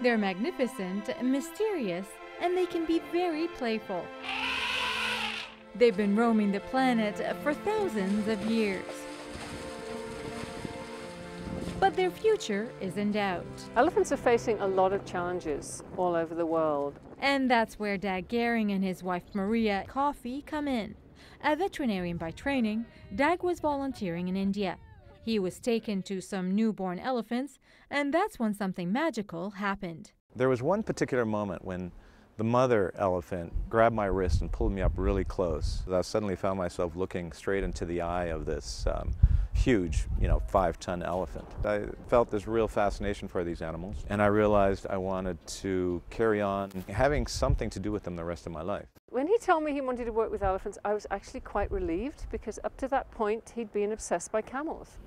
They're magnificent, mysterious, and they can be very playful. They've been roaming the planet for thousands of years. But their future is in doubt. Elephants are facing a lot of challenges all over the world. And that's where Dag GOERING and his wife Maria COFFEY come in. A veterinarian by training, Dag was volunteering in India. He was taken to some newborn elephants, and that's when something magical happened. There was one particular moment when the mother elephant grabbed my wrist and pulled me up really close. I suddenly found myself looking straight into the eye of this huge, 5-ton elephant. I felt this real fascination for these animals, and I realized I wanted to carry on having something to do with them the rest of my life. When he told me he wanted to work with elephants, I was actually quite relieved, because up to that point he'd been obsessed by camels.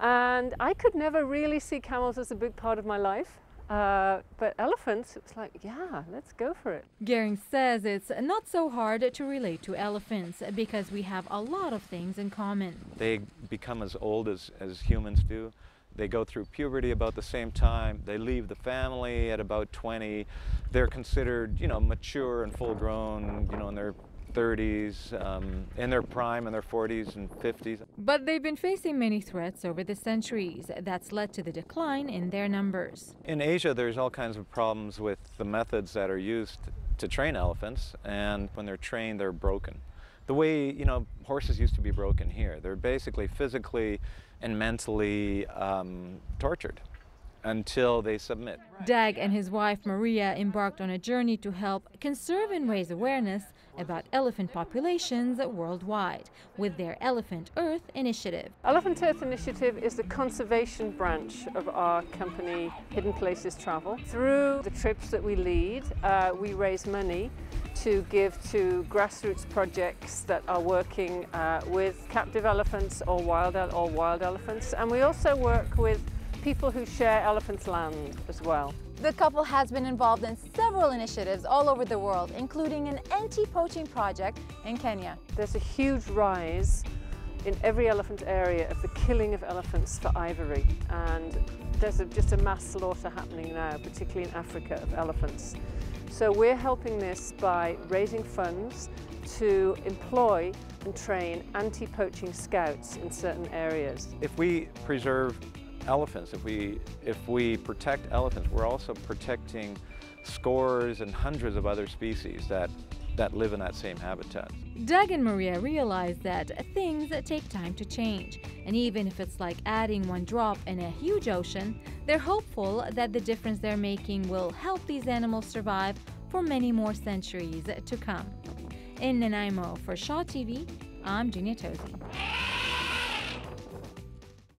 And I could never really see camels as a big part of my life. But elephants, it was like, yeah, let's go for it. GOERING says it's not so hard to relate to elephants because we have a lot of things in common. They become as old as humans do. They go through puberty about the same time. They leave the family at about 20. They're considered, mature and full grown, in their 30s, in their prime, in their 40s and 50s. But they've been facing many threats over the centuries. That's led to the decline in their numbers. In Asia, there's all kinds of problems with the methods that are used to train elephants, and when they're trained, they're broken. The way, horses used to be broken here. They're basically physically and mentally tortured until they submit. Dag and his wife Maria embarked on a journey to help conserve and raise awareness about elephant populations worldwide with their Elephant Earth initiative. Elephant Earth initiative is the conservation branch of our company, Hidden Places Travel. Through the trips that we lead, we raise money to give to grassroots projects that are working with captive elephants or wild elephants. And we also work with people who share elephants' land as well. The couple has been involved in several initiatives all over the world, including an anti-poaching project in Kenya. There's a huge rise in every elephant area of the killing of elephants for ivory, and there's just a mass slaughter happening now, particularly in Africa, of elephants. So we're helping this by raising funds to employ and train anti-poaching scouts in certain areas. If we preserve elephants, if we protect elephants, we're also protecting scores and hundreds of other species that live in that same habitat. Dag and Maria realize that things take time to change, and even if it's like adding one drop in a huge ocean, they're hopeful that the difference they're making will help these animals survive for many more centuries to come. In Nanaimo for Shaw TV, I'm DUNIA TOZY.